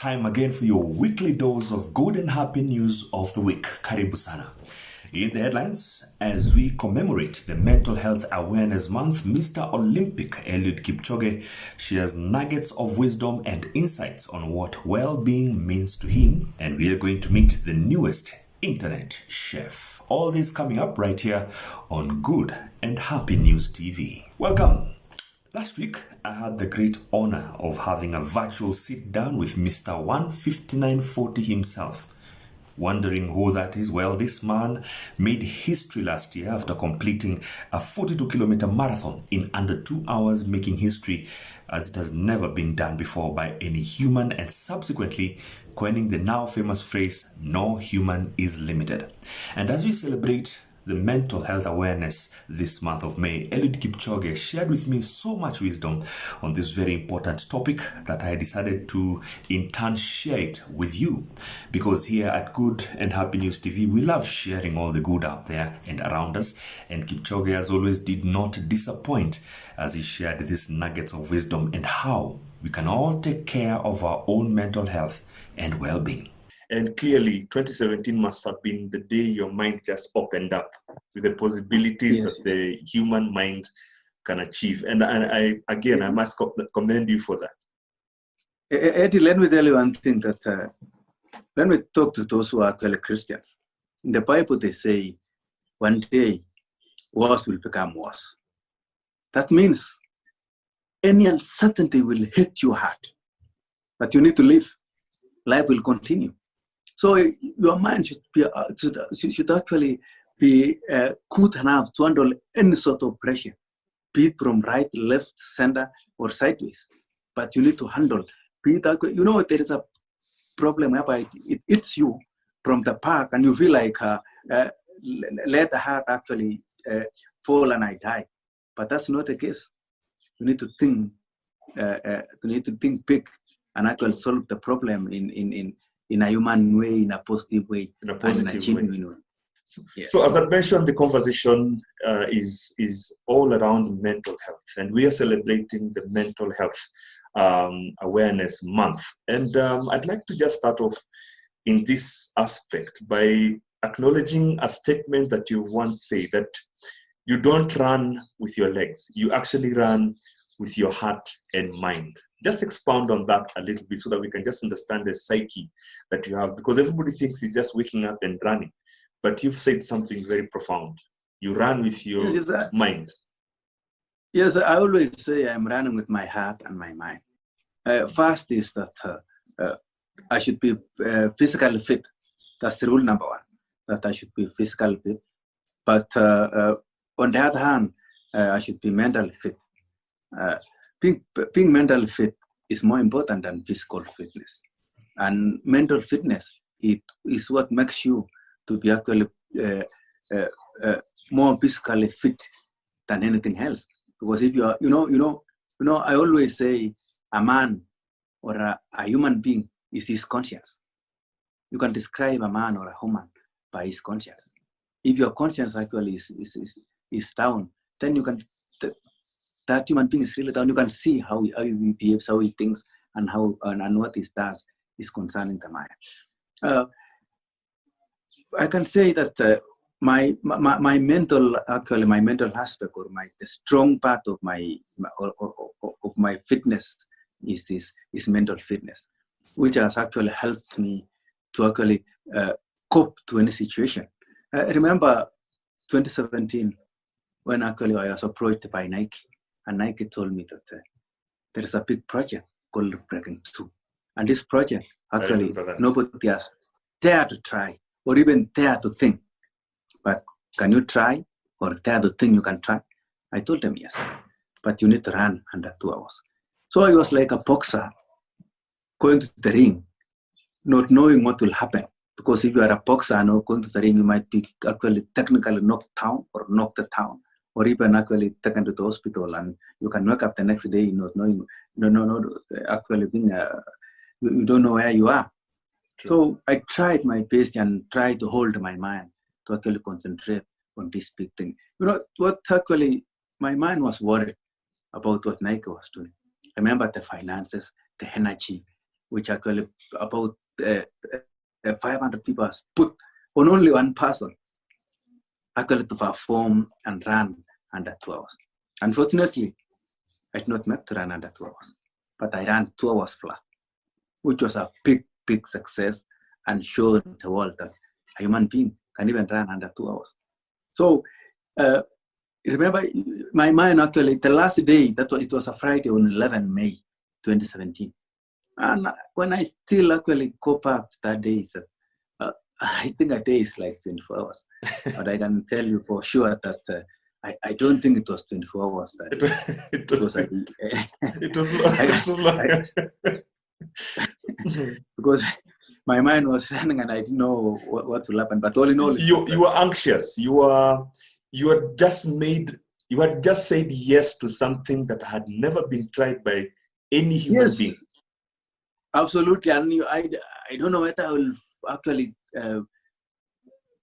time again for your weekly dose of good and happy news of the week. Karibu sana. In the headlines, as we commemorate the Mental Health Awareness Month, Mr. Olympic Eliud Kipchoge shares nuggets of wisdom and insights on what well-being means to him, and we are going to meet the newest internet chef. All this coming up right here on Good and Happy News TV. Welcome. Last week, I had the great honor of having a virtual sit-down with Mr. 15940 himself. Wondering who that is? Well, this man made history last year after completing a 42-kilometer marathon in under 2 hours, making history as it has never been done before by any human, and subsequently coining the now famous phrase, "No human is limited." And as we celebrate the mental health awareness this month of May, Eliud Kipchoge shared with me so much wisdom on this very important topic that I decided to in turn share it with you. Because here at Good and Happy News TV, we love sharing all the good out there and around us. And Kipchoge, as always, did not disappoint as he shared these nuggets of wisdom and how we can all take care of our own mental health and well-being. And clearly, 2017 must have been the day your mind just opened up with the possibilities that the human mind can achieve. And I must commend you for that. Eddie, let me tell you one thing that when we talk to those who are actually Christians, in the Bible they say, one day, worse will become worse. That means any uncertainty will hit your heart, but you need to live. Life will continue. So your mind should actually be good enough to handle any sort of pressure, be it from right, left, center, or sideways. But you need to handle. There is a problem whereby it hits you from the back, and you feel like let the heart actually fall and I die. But that's not the case. You need to think. You need to think big and actually solve the problem in a human way, in a positive way. In a positive way. So as I mentioned, the conversation is all around mental health, and we are celebrating the Mental Health Awareness Month. And I'd like to just start off in this aspect by acknowledging a statement that you've once said, that you don't run with your legs, you actually run with your heart and mind. Just expound on that a little bit so that we can just understand the psyche that you have, because everybody thinks it's just waking up and running. But you've said something very profound. You run with your mind. Yes, I always say I'm running with my heart and my mind. First is that I should be physically fit. That's the rule number one, that I should be physically fit. But on the other hand, I should be mentally fit. Being mentally fit is more important than physical fitness. And mental fitness, it is what makes you to be actually more physically fit than anything else. Because if you are, I always say a man or a human being is his conscience. You can describe a man or a woman by his conscience. If your conscience actually is down, then you can, that human being is really down. You can see how he behaves, how he thinks, and what he does is concerning the mind. I can say that my mental aspect, or the strong part of my fitness is mental fitness, which has actually helped me to actually cope to any situation. I remember 2017 when actually I was approached by Nike, and Nike told me that there is a big project called Breaking 2, and this project actually nobody has dared to try or even dare to think. But can you try or dare to think you can try? I told them yes, but you need to run under 2 hours. So I was like a boxer going to the ring, not knowing what will happen. Because if you are a boxer and going to the ring, you might be actually technically knocked down or knocked down, or even actually taken to the hospital, and you can wake up the next day not knowing, actually being, you don't know where you are. True. So I tried my best and tried to hold my mind to actually concentrate on this big thing. What actually, my mind was worried about what Nike was doing. Remember the finances, the energy, which actually about 500 people has put on only one person actually to perform and run under 2 hours. Unfortunately, I did not make to run under 2 hours, but I ran 2 hours flat, which was a big, big success and showed the world that a human being can even run under 2 hours. So remember, my mind actually, the last day, it was a Friday on 11 May 2017. And when I still actually cope up that day, I think a day is like 24 hours. But I can tell you for sure that I don't think it was 24 hours. It was long. Because my mind was running and I didn't know what will happen. But all in all, you were anxious. You had just said yes to something that had never been tried by any human being. Absolutely. And I don't know whether I will actually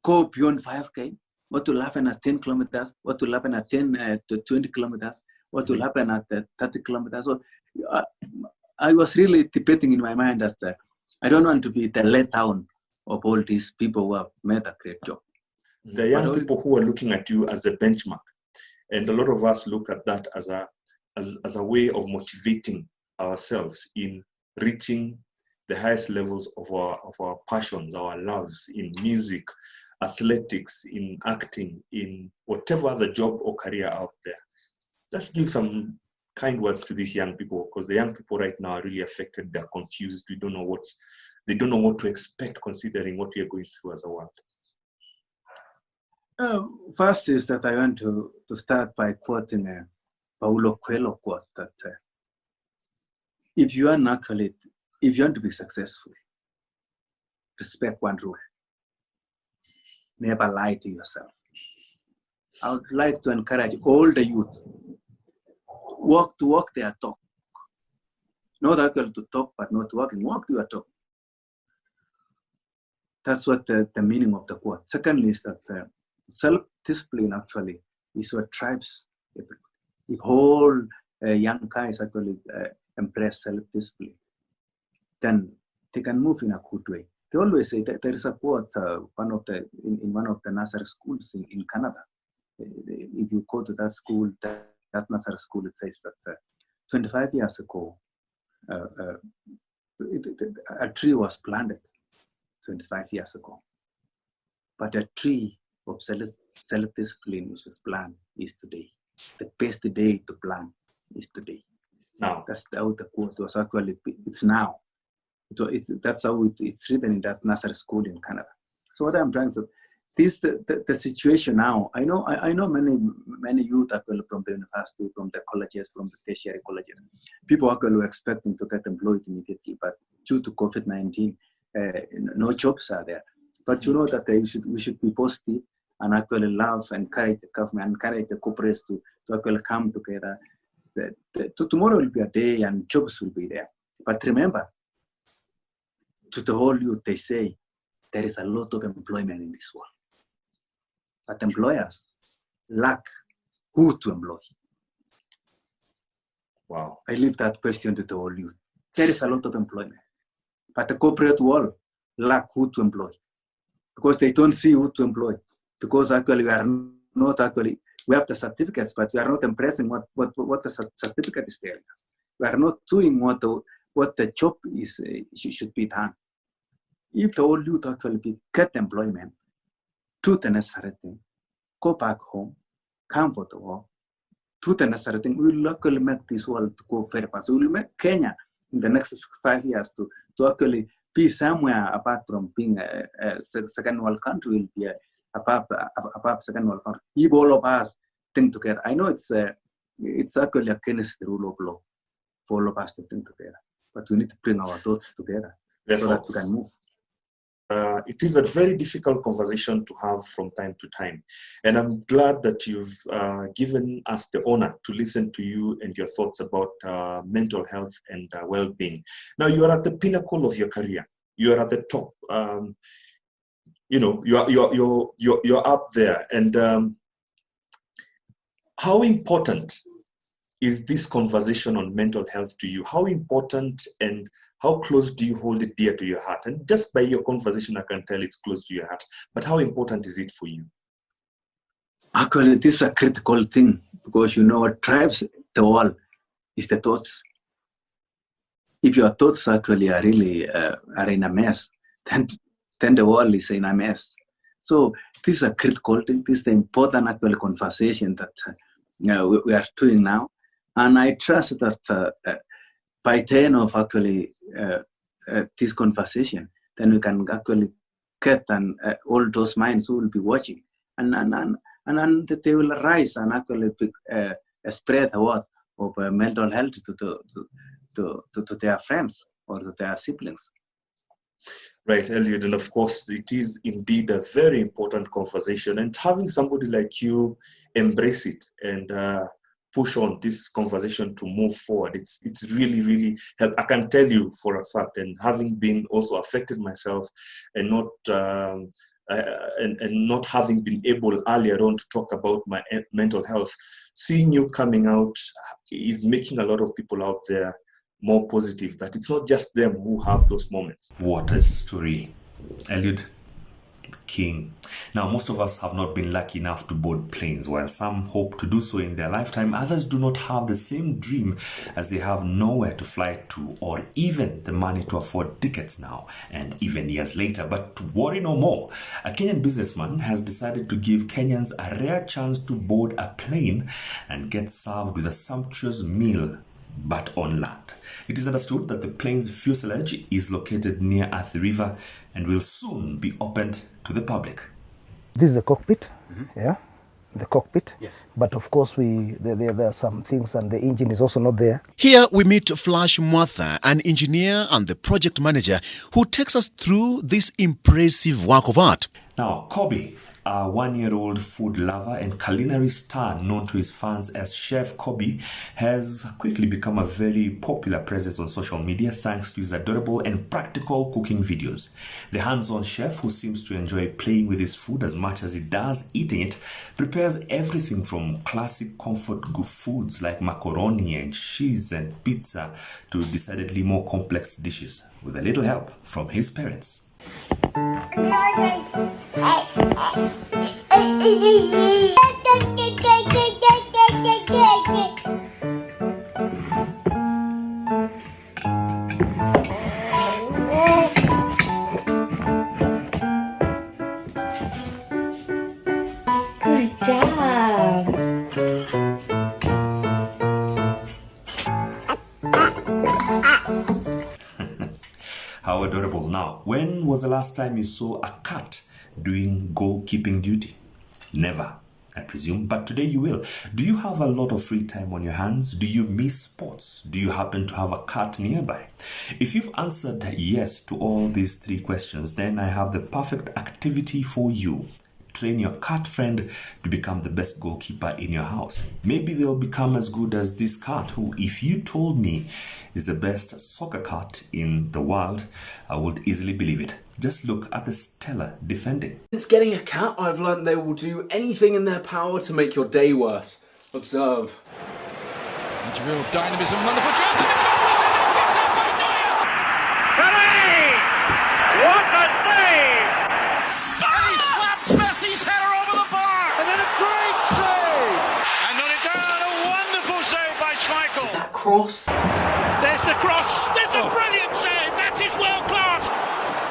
go beyond 5K. What will happen at 10 kilometers? What will happen at 10 to 20 kilometers? What will happen at 30 kilometers? So I was really debating in my mind that I don't want to be the letdown of all these people who have made a great job. The young people who are looking at you as a benchmark, and a lot of us look at that as a way of motivating ourselves in reaching the highest levels of our passions, our loves in music, athletics, in acting, in whatever other job or career out there. Let's give some kind words to these young people, because the young people right now are really affected. They're confused. They don't know what to expect, considering what we are going through as a world. First is that I want to start by quoting a Paulo Coelho quote that if you want to be successful, respect one rule: never lie to yourself. I would like to encourage all the youth to walk their talk. Not actually to talk, but not walking. Walk to your talk. That's what the meaning of the quote. Secondly is that self-discipline actually is what drives everybody. If all young guys actually embrace self-discipline, then they can move in a good way. They always say that there is a quote in one of the nursery schools in Canada. If you go to that school, that nursery school, it says that 25 years ago, a tree was planted 25 years ago. But a tree of self-discipline you should plant is today. The best day to plant is today. Now. That's how the quote was actually, it's now. That's how it's written in that nursery school in Canada. So what I'm trying to say, the situation now, I know many youth actually from the university, from the colleges, from the tertiary colleges. People actually were expecting to get employed immediately, but due to COVID-19, no jobs are there. But you know that we should be positive and actually love and encourage the government, encourage the corporates to actually come together. Tomorrow will be a day and jobs will be there. But remember, to the whole youth, they say there is a lot of employment in this world. But employers lack who to employ. Wow. I leave that question to the whole youth. There is a lot of employment. But the corporate world lack who to employ. Because they don't see who to employ. Because actually we are not actually, we have the certificates, but we are not impressing what the certificate is telling us. We are not doing what the job is should be done. If the whole youth actually get employment, do the necessary thing, go back home, come for the work, do the necessary thing, we will actually make this world go very fast. We will make Kenya in the next 5 years to actually be somewhere apart from being a second world country, will be above second world country. If all of us think together, I know it's actually against the rule of law for all of us to think together, but we need to bring our thoughts together so that we can move. It is a very difficult conversation to have from time to time. And I'm glad that you've given us the honor to listen to you and your thoughts about mental health and well-being. Now, you are at the pinnacle of your career. You are at the top. You're up there. And how important is this conversation on mental health to you? How important and how close do you hold it dear to your heart? And just by your conversation, I can tell it's close to your heart. But how important is it for you? Actually, this is a critical thing because what drives the world is the thoughts. If your thoughts actually are really are in a mess, then the world is in a mess. So this is a critical thing. This is the important actual conversation that we are doing now. And I trust that by the end of actually this conversation, then we can actually get all those minds who will be watching, and then they will rise and actually spread the word of mental health to their friends or to their siblings. Right, Eliud, and of course, it is indeed a very important conversation, and having somebody like you embrace it and push on this conversation to move forward, it's really, really help. I can tell you for a fact, and having been also affected myself, and not having been able earlier on to talk about my mental health, seeing you coming out is making a lot of people out there more positive, that it's not just them who have those moments. What a story. Eliud, king. Now, most of us have not been lucky enough to board planes. While some hope to do so in their lifetime, others do not have the same dream, as they have nowhere to fly to or even the money to afford tickets now and even years later. But worry no more. A Kenyan businessman has decided to give Kenyans a rare chance to board a plane and get served with a sumptuous meal, but on land. It is understood that the plane's fuselage is located near Athi River and will soon be opened to the public. This is the cockpit, yeah, the cockpit. Yes. But of course, there are some things, and the engine is also not there. Here we meet Flash Mwatha, an engineer and the project manager, who takes us through this impressive work of art. Now, Kobe, a one-year-old food lover and culinary star known to his fans as Chef Kobe, has quickly become a very popular presence on social media thanks to his adorable and practical cooking videos. The hands-on chef, who seems to enjoy playing with his food as much as he does eating it, prepares everything from classic comfort foods like macaroni and cheese and pizza to decidedly more complex dishes, with a little help from his parents. Good job. How adorable. Now, when was the last time you saw a cat doing goalkeeping duty? Never, I presume, but today you will. Do you have a lot of free time on your hands? Do you miss sports? Do you happen to have a cat nearby? If you've answered yes to all these three questions, then I have the perfect activity for you. Train your cat friend to become the best goalkeeper in your house. Maybe they'll become as good as this cat, who, if you told me is the best soccer cat in the world, I would easily believe it. Just look at the stellar defending. Since getting a cat, I've learned they will do anything in their power to make your day worse. Observe. It's real dynamism, wonderful chance, and the goal is in, and kicked out by Neuer! Pelé! What a save! And he slaps Messi's header over the bar! And then a great save! And on it down, a wonderful save by Schmeichel. That cross. There's the cross. There's a brilliant save. That is world class.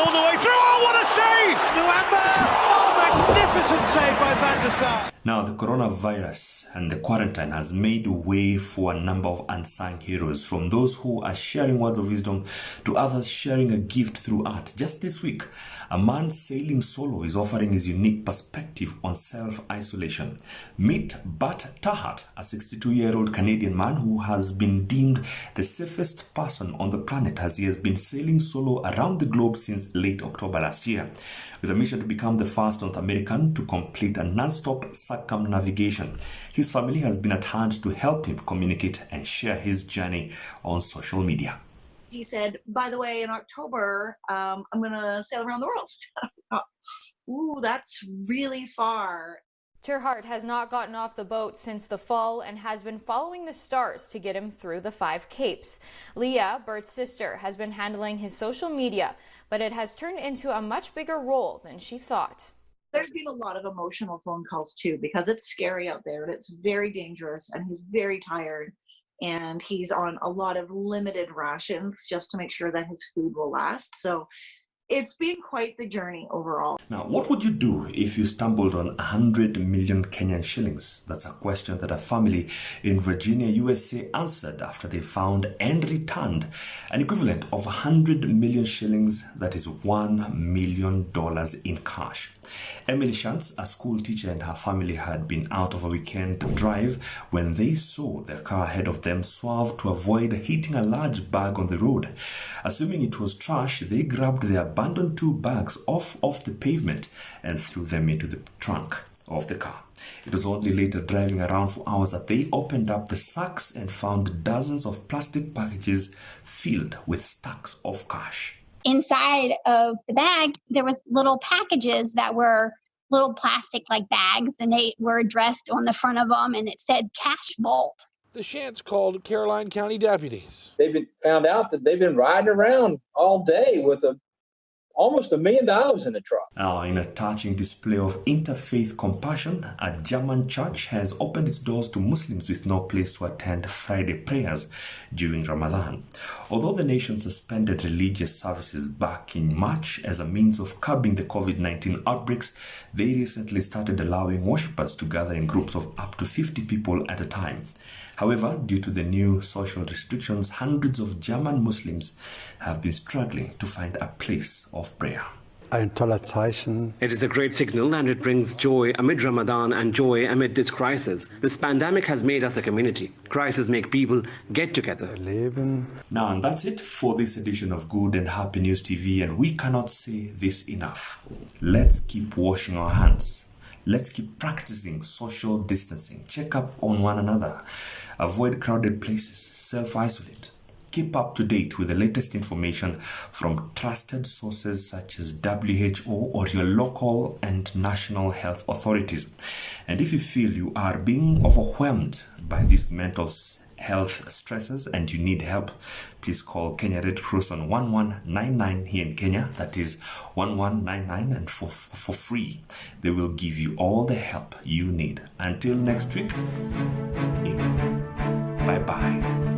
All the way through. Oh, what a save! Nuamba! Oh, magnificent save by Van der Sar. Now, the coronavirus and the quarantine has made way for a number of unsung heroes, from those who are sharing words of wisdom to others sharing a gift through art. Just this week, a man sailing solo is offering his unique perspective on self-isolation. Meet Bat Tahat, a 62-year-old Canadian man who has been deemed the safest person on the planet, as he has been sailing solo around the globe since late October last year, with a mission to become the first North American to complete a non-stop circumnavigation. His family has been at hand to help him communicate and share his journey on social media. He said, by the way, in October, I'm going to sail around the world. Ooh, that's really far. Terhart has not gotten off the boat since the fall and has been following the stars to get him through the 5 capes. Leah, Bert's sister, has been handling his social media, but it has turned into a much bigger role than she thought. There's been a lot of emotional phone calls too, because it's scary out there and it's very dangerous, and he's very tired, and he's on a lot of limited rations just to make sure that his food will last. So it's been quite the journey overall. Now, what would you do if you stumbled on 100 million Kenyan shillings? That's a question that a family in Virginia, USA answered after they found and returned an equivalent of 100 million shillings, that is $1 million in cash. Emily Shantz, a school teacher, and her family had been out of a weekend drive when they saw their car ahead of them swerve to avoid hitting a large bag on the road. Assuming it was trash, they grabbed the abandoned 2 bags off the pavement and threw them into the trunk of the car. It was only later, driving around for hours, that they opened up the sacks and found dozens of plastic packages filled with stacks of cash. Inside of the bag, there was little packages that were little plastic-like bags, and they were addressed on the front of them, and it said Cash Vault. The Shants called Caroline County deputies. They've found out that they've been riding around all day with almost $1 million in the truck. Now, in a touching display of interfaith compassion, a German church has opened its doors to Muslims with no place to attend Friday prayers during Ramadan. Although the nation suspended religious services back in March as a means of curbing the COVID-19 outbreaks, they recently started allowing worshippers to gather in groups of up to 50 people at a time. However, due to the new social restrictions, hundreds of German Muslims have been struggling to find a place of prayer. It is a great signal, and it brings joy amid Ramadan and joy amid this crisis. This pandemic has made us a community. Crises make people get together. Now, and that's it for this edition of Good and Happy News TV, and we cannot say this enough. Let's keep washing our hands. Let's keep practicing social distancing. Check up on one another. Avoid crowded places. Self-isolate. Keep up to date with the latest information from trusted sources such as WHO or your local and national health authorities. And if you feel you are being overwhelmed by these mental health stresses and you need help, please call Kenya Red Cross on 1199 here in Kenya. That is 1199, and for free. They will give you all the help you need. Until next week, it's bye-bye.